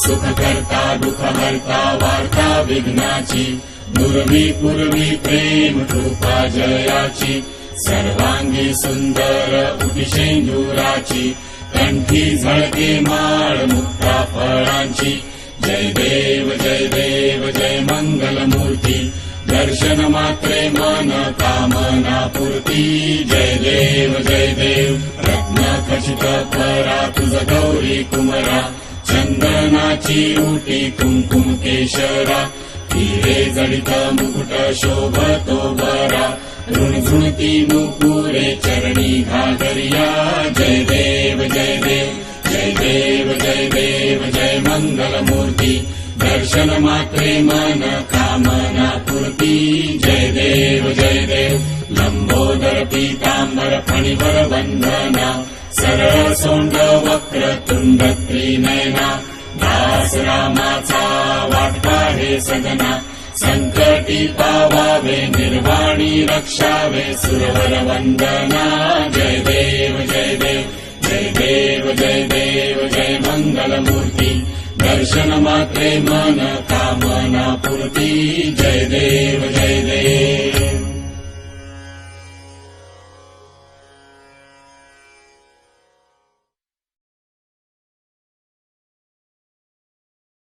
सुखकर्ता दुःखहर्ता वार्ता विघ्नाची दुर्वी पूर्वी प्रेम कृपा जयाची सर्वांगी सुंदर उटिशेंदुराची कंठी झळके माळ मुक्ता फळांची जय देव जय मंगल मूर्ती दर्शन मात्रे मन कामना पूर्ती जय देव रत्न खचित परा तुझ गौरी कुमरा चंदनाची उटी कुंकुम केशरा हिरे जडित मुकुट शोभतो बरा झुणझुणती नुपुरे चरणी घागरिया जय देव जय मंगल मूर्ती दर्शन मात्रे मन कामना पूर्ती जय देव लंबोदर पीतांबर फणिवर वंदना सरळ सोंड वक्र तुंड त्रिनयना दास रामाचा वाटपा हे सदना संकटी पावावे निर्वाणी रक्षावे सुरवर वंदना जय देव जय मंगल मूर्ती दर्शन मात्रे मन कामना पूर्ती जय देव